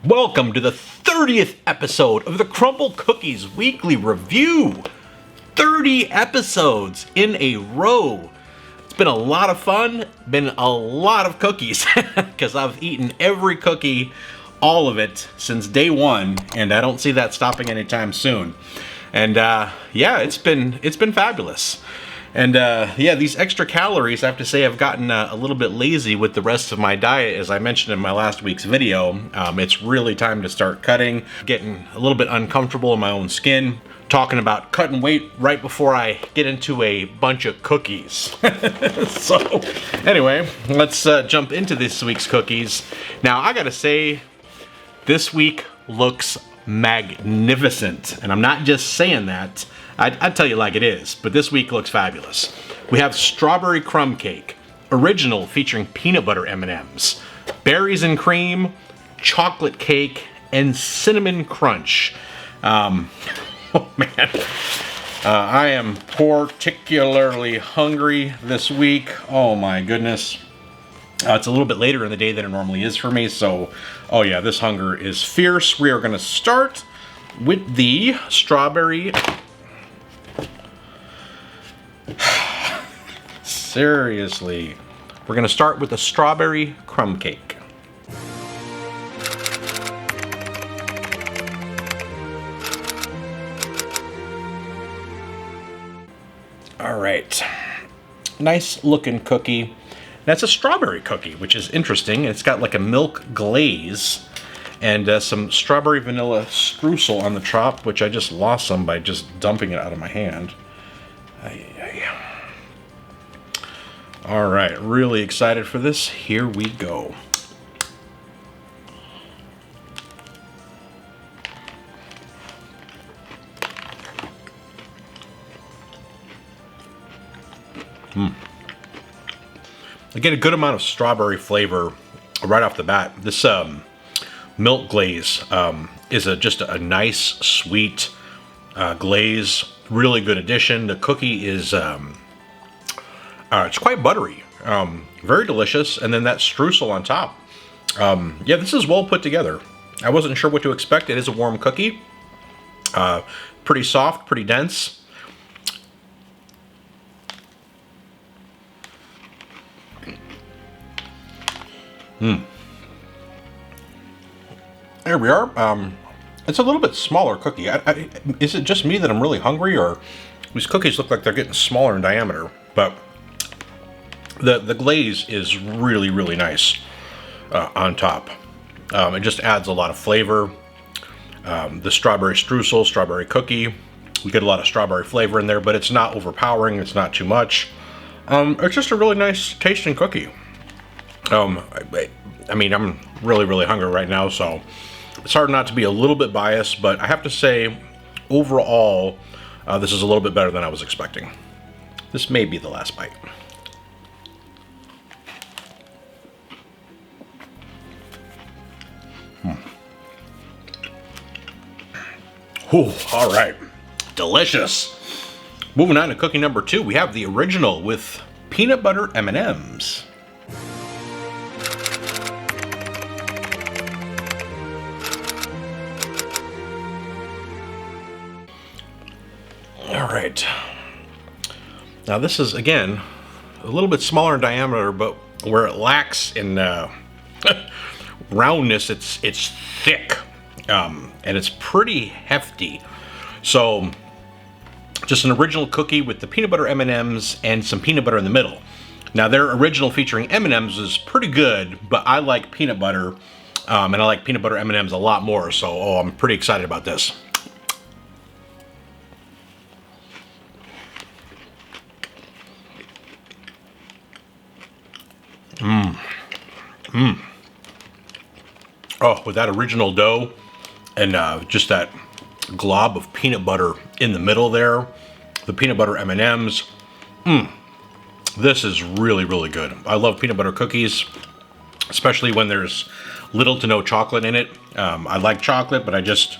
Welcome to the 30th episode of the Crumbl Cookies Weekly Review. 30 episodes in a row. It's been a lot of fun, been a lot of cookies, because I've eaten every cookie, all of it, since day one, and I don't see that stopping anytime soon. And yeah, it's been fabulous. And yeah, these extra calories, I have to say, I've gotten a little bit lazy with the rest of my diet, as I mentioned in my last week's video. It's really time to start cutting, getting a little bit uncomfortable in my own skin, talking about cutting weight right before I get into a bunch of cookies. So anyway, let's jump into this week's cookies. Now, I gotta say, this week looks magnificent, and I'm not just saying that. I'd tell you like it is, but this week looks fabulous. We have strawberry crumb cake, original featuring peanut butter M&Ms, berries and cream, chocolate cake, and cinnamon crunch. Oh man, I am particularly hungry this week. Oh my goodness. It's a little bit later in the day than it normally is for me, so oh yeah, this hunger is fierce. We are going to start with the strawberry. Seriously. We're going to start with the strawberry crumb cake. All right. Nice looking cookie. That's a strawberry cookie, which is interesting. It's got like a milk glaze and some strawberry vanilla streusel on the top, which I just lost some by just dumping it out of my hand. All right, really excited for this. Here we go. I get a good amount of strawberry flavor right off the bat. This milk glaze is just a nice, sweet glaze. Really good addition. The cookie is it's quite buttery, very delicious, and then that streusel on top. Yeah, this is well put together. I wasn't sure what to expect. It is a warm cookie, pretty soft, pretty dense. There we are. It's a little bit smaller cookie. Is it just me that I'm really hungry, or these cookies look like they're getting smaller in diameter? But the glaze is really, really nice on top. It just adds a lot of flavor. The strawberry streusel, strawberry cookie, we get a lot of strawberry flavor in there, but it's not overpowering. It's not too much. It's just a really nice tasting cookie. I mean, I'm really, really hungry right now, so it's hard not to be a little bit biased, but I have to say, overall, this is a little bit better than I was expecting. This may be the last bite. Ooh, all right, delicious. Moving on to cookie number 2, we have the original with peanut butter M&Ms. All right. Now this is, again, a little bit smaller in diameter, but where it lacks in roundness, it's thick, and it's pretty hefty. So just an original cookie with the peanut butter M&Ms and some peanut butter in the middle. Now their original featuring M&Ms is pretty good, but I like peanut butter, and I like peanut butter M&Ms a lot more, so I'm pretty excited about this. Oh, with that original dough and just that glob of peanut butter in the middle there, the peanut butter M&Ms, this is really, really good. I love peanut butter cookies, especially when there's little to no chocolate in it. I like chocolate, but it just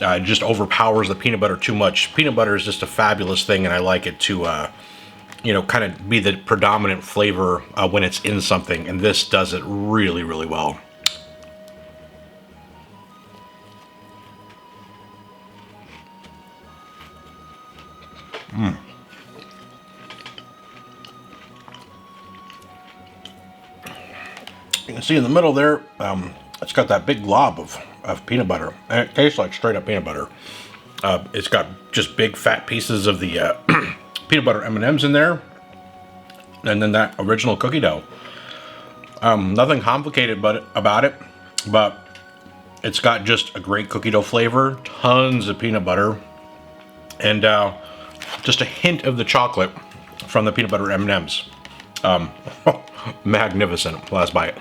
overpowers the peanut butter too much. Peanut butter is just a fabulous thing, and I like it to kind of be the predominant flavor when it's in something, and this does it really, really well. You can see in the middle there, it's got that big glob of peanut butter. And it tastes like straight up peanut butter. It's got just big fat pieces of the peanut butter M&Ms in there. And then that original cookie dough. Nothing complicated about it, but it's got just a great cookie dough flavor, tons of peanut butter, and just a hint of the chocolate from the peanut butter M&Ms. Magnificent. Last bite.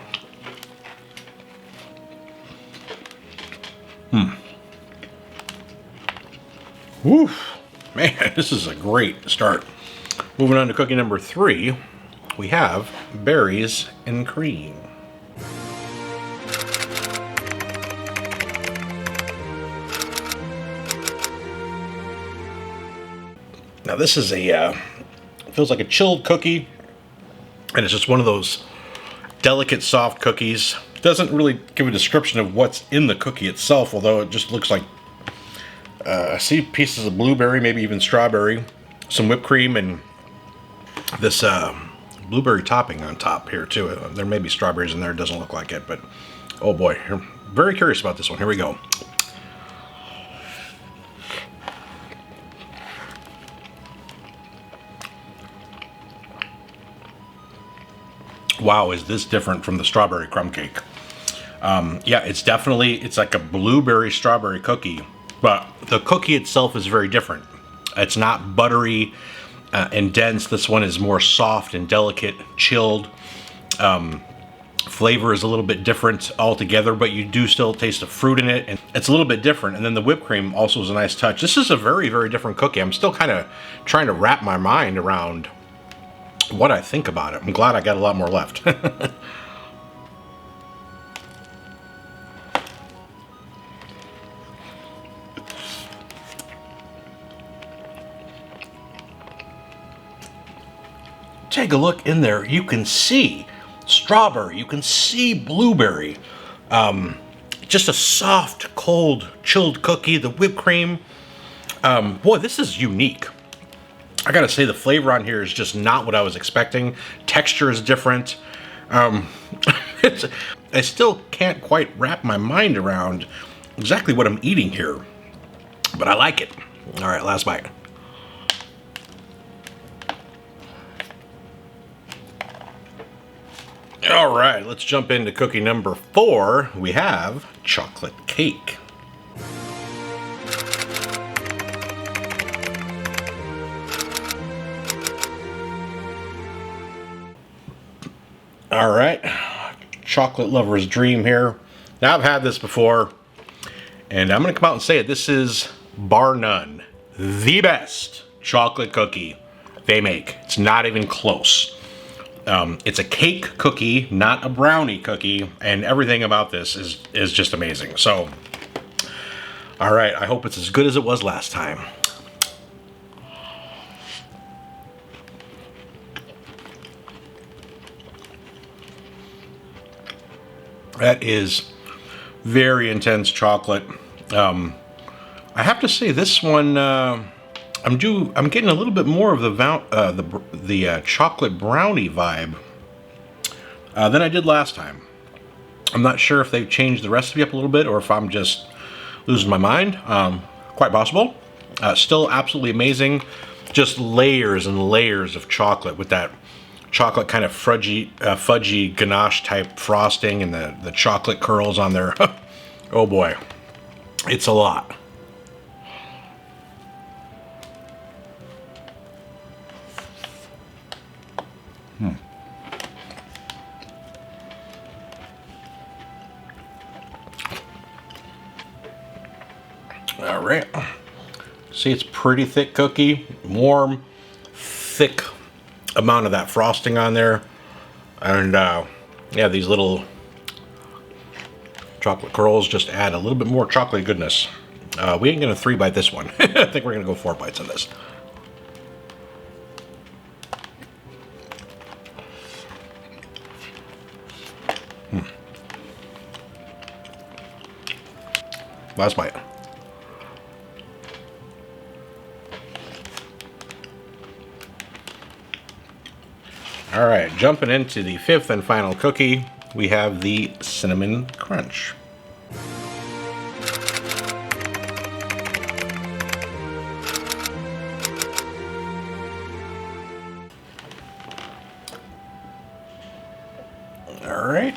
Woo, man, this is a great start. Moving on to cookie number 3, we have berries and cream. Now this is feels like a chilled cookie, and it's just one of those delicate soft cookies. Doesn't really give a description of what's in the cookie itself, although it just looks like I see pieces of blueberry, maybe even strawberry, some whipped cream, and this blueberry topping on top here too. There may be strawberries in there, it doesn't look like it, but oh boy, I'm very curious about this one. Here we go. Wow, is this different from the strawberry crumb cake? Yeah, it's like a blueberry strawberry cookie, but the cookie itself is very different. It's not buttery and dense. This one is more soft and delicate, chilled. Flavor is a little bit different altogether, but you do still taste the fruit in it, and it's a little bit different. And then the whipped cream also is a nice touch. This is a very, very different cookie. I'm still kind of trying to wrap my mind around what I think about it. I'm glad I got a lot more left. Take a look in there. You can see strawberry. You can see blueberry. Just a soft, cold, chilled cookie. The whipped cream. Boy, this is unique. I gotta say, the flavor on here is just not what I was expecting. Texture is different. I still can't quite wrap my mind around exactly what I'm eating here, but I like it. All right, last bite. All right, let's jump into cookie number 4. We have chocolate cake. All right, chocolate lover's dream here. Now, I've had this before, and I'm gonna come out and say it. This is, bar none, the best chocolate cookie they make. It's not even close. It's a cake cookie, not a brownie cookie, and everything about this is just amazing. So, all right, I hope it's as good as it was last time. That is very intense chocolate. I have to say, this one, I'm getting a little bit more of the chocolate brownie vibe than I did last time. I'm not sure if they've changed the recipe up a little bit or if I'm just losing my mind. Quite possible. Still absolutely amazing. Just layers and layers of chocolate with that chocolate kind of fudgy ganache type frosting and the chocolate curls on there. Oh boy, it's a lot. All right, see, it's pretty thick cookie, warm, thick amount of that frosting on there, and yeah, these little chocolate curls just add a little bit more chocolate goodness. We ain't gonna 3-bite this one. I think we're gonna go 4 bites on this. Last bite. All right, jumping into the fifth and final cookie, we have the Cinnamon Crunch. All right,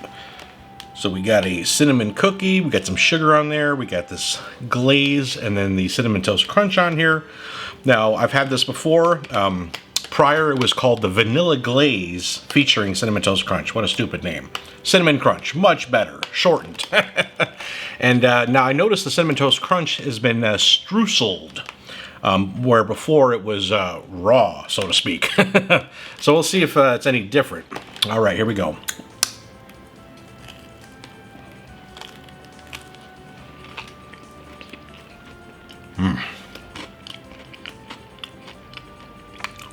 so we got a cinnamon cookie, we got some sugar on there, we got this glaze, and then the Cinnamon Toast Crunch on here. Now, I've had this before. Prior, it was called the Vanilla Glaze featuring Cinnamon Toast Crunch. What a stupid name. Cinnamon Crunch, much better, shortened. And now I noticed the Cinnamon Toast Crunch has been streuseled, where before it was raw, so to speak. So we'll see if it's any different. All right, here we go.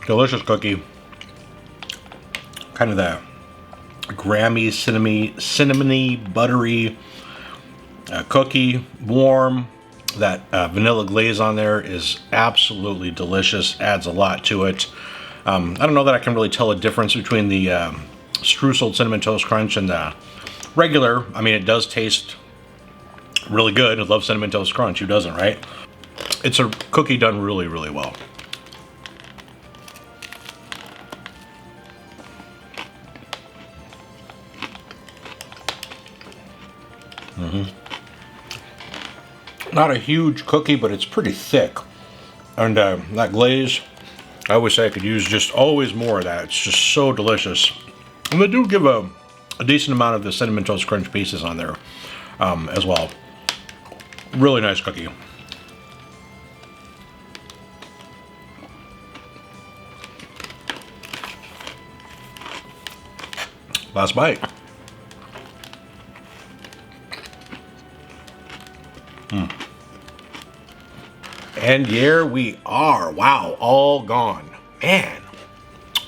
Delicious cookie. Kind of the Grammy, cinnamony, buttery cookie. Warm. That vanilla glaze on there is absolutely delicious. Adds a lot to it. I don't know that I can really tell a difference between the streuseled Cinnamon Toast Crunch and the regular. I mean, it does taste really good. I love Cinnamon Toast Crunch. Who doesn't, right? It's a cookie done really, really well. Not a huge cookie, but it's pretty thick. And that glaze, I wish I could use just always more of that. It's just so delicious. And they do give a decent amount of the Cinnamon Toast Crunch pieces on there as well. Really nice cookie. Last bite. And here we are. Wow, all gone. Man,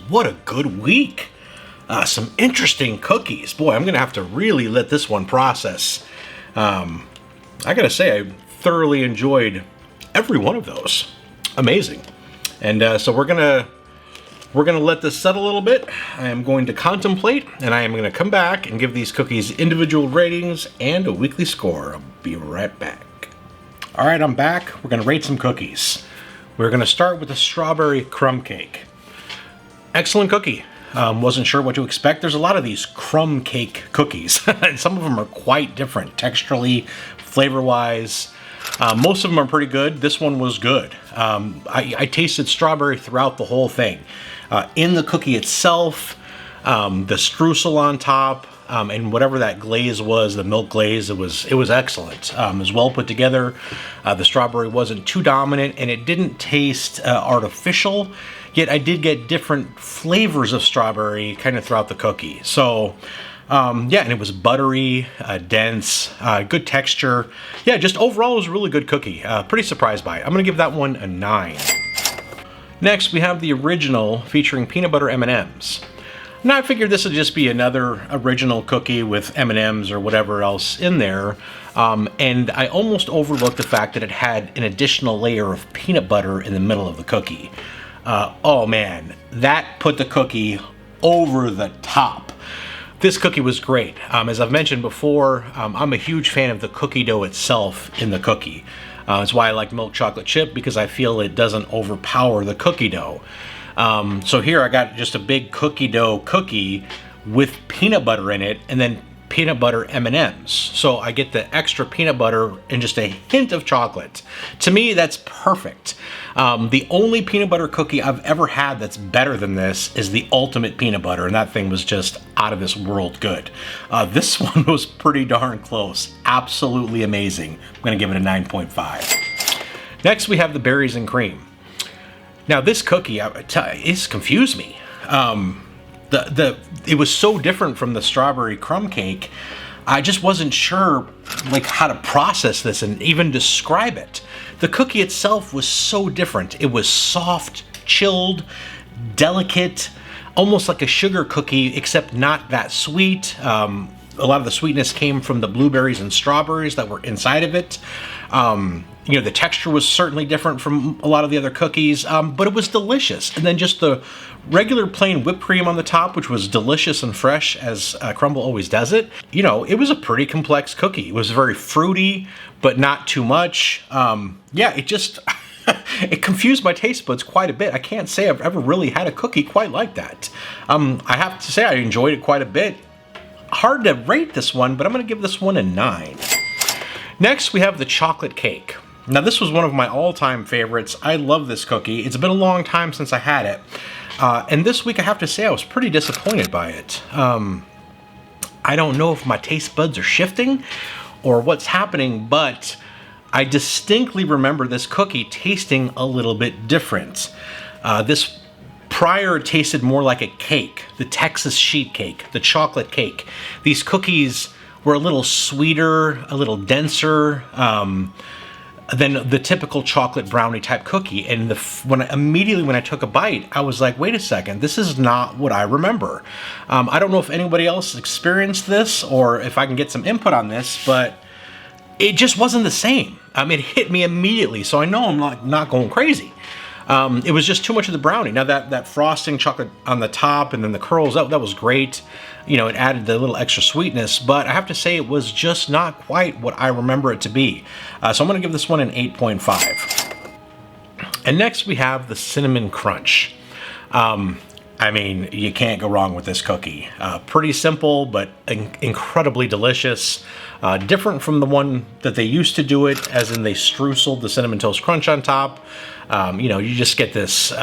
what a good week. Some interesting cookies. Boy, I'm going to have to really let this one process. I got to say, I thoroughly enjoyed every one of those. Amazing. And so we're going to let this settle a little bit. I am going to contemplate, and I am going to come back and give these cookies individual ratings and a weekly score. I'll be right back. All right, I'm back. We're going to rate some cookies. We're going to start with the strawberry crumb cake. Excellent cookie. Wasn't sure what to expect. There's a lot of these crumb cake cookies, and some of them are quite different, texturally, flavor-wise. Most of them are pretty good. This one was good. I tasted strawberry throughout the whole thing. In the cookie itself, the streusel on top, and whatever that glaze was, the milk glaze, it was excellent. It was well put together. The strawberry wasn't too dominant, and it didn't taste artificial, yet I did get different flavors of strawberry kind of throughout the cookie. So, yeah, and it was buttery, dense, good texture. Yeah, just overall it was a really good cookie. Pretty surprised by it. I'm going to give that one a 9. Next, we have the original featuring peanut butter M&Ms. Now, I figured this would just be another original cookie with M&Ms or whatever else in there, and I almost overlooked the fact that it had an additional layer of peanut butter in the middle of the cookie. Oh man, that put the cookie over the top. This cookie was great. As I've mentioned before, I'm a huge fan of the cookie dough itself in the cookie. That's why I like milk chocolate chip, because I feel it doesn't overpower the cookie dough. So here I got just a big cookie dough cookie with peanut butter in it, and then peanut butter M&Ms. So I get the extra peanut butter and just a hint of chocolate. To me, that's perfect. The only peanut butter cookie I've ever had that's better than this is the ultimate peanut butter, and that thing was just out of this world good. This one was pretty darn close. Absolutely amazing. I'm gonna give it a 9.5. Next, we have the berries and cream. Now this cookie, it's confused me. It was so different from the strawberry crumb cake. I just wasn't sure like how to process this and even describe it. The cookie itself was so different. It was soft, chilled, delicate, almost like a sugar cookie, except not that sweet. a lot of the sweetness came from the blueberries and strawberries that were inside of it. You know, the texture was certainly different from a lot of the other cookies, but it was delicious. And then just the regular plain whipped cream on the top, which was delicious and fresh as Crumbl always does it. You know, it was a pretty complex cookie. It was very fruity, but not too much. Yeah, it just, it confused my taste buds quite a bit. I can't say I've ever really had a cookie quite like that. I have to say I enjoyed it quite a bit. Hard to rate this one, but I'm gonna give this one a 9. Next, we have the chocolate cake. Now, this was one of my all-time favorites. I love this cookie. It's been a long time since I had it. And this week, I have to say, I was pretty disappointed by it. I don't know if my taste buds are shifting or what's happening, but I distinctly remember this cookie tasting a little bit different. This prior tasted more like a cake, the Texas sheet cake, the chocolate cake. These cookies were a little sweeter, a little denser than the typical chocolate brownie type cookie. And immediately when I took a bite, I was like, wait a second, this is not what I remember. I don't know if anybody else experienced this or if I can get some input on this, but it just wasn't the same. It hit me immediately, so I know I'm not going crazy. It was just too much of the brownie. Now that frosting chocolate on the top and then the curls, that was great. You know, it added the little extra sweetness, but I have to say it was just not quite what I remember it to be. So I'm gonna give this one an 8.5. And next we have the Cinnamon Crunch. I mean, you can't go wrong with this cookie. Pretty simple, but incredibly delicious. Different from the one that they used to do it, as in they streusel the Cinnamon Toast Crunch on top. You know, you just get this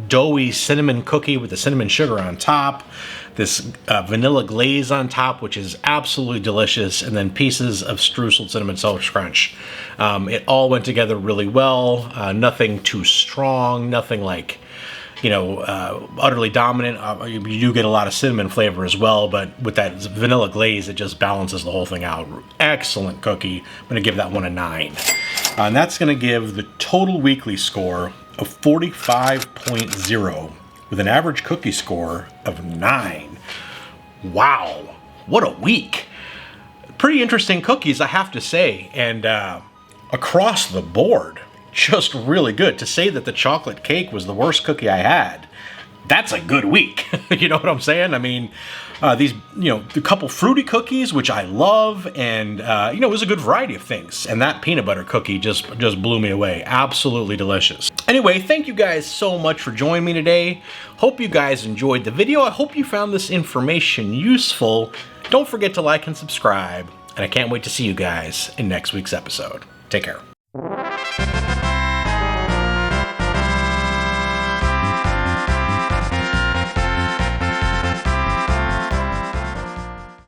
doughy cinnamon cookie with the cinnamon sugar on top, this vanilla glaze on top, which is absolutely delicious, and then pieces of streuseled Cinnamon Toast Crunch. It all went together really well. Nothing too strong, nothing like, you know, utterly dominant. You do get a lot of cinnamon flavor as well, but with that vanilla glaze, it just balances the whole thing out. Excellent cookie. I'm gonna give that one a 9. And that's gonna give the total weekly score of 45.0 with an average cookie score of 9. Wow, what a week. Pretty interesting cookies, I have to say, and across the board, just really good. To say that the chocolate cake was the worst cookie I had, that's a good week. You know what I'm saying? I mean, these, you know, the couple fruity cookies, which I love, and you know, it was a good variety of things. And that peanut butter cookie just blew me away. Absolutely delicious. Anyway, thank you guys so much for joining me today. Hope you guys enjoyed the video. I hope you found this information useful. Don't forget to like and subscribe. And I can't wait to see you guys in next week's episode. Take care.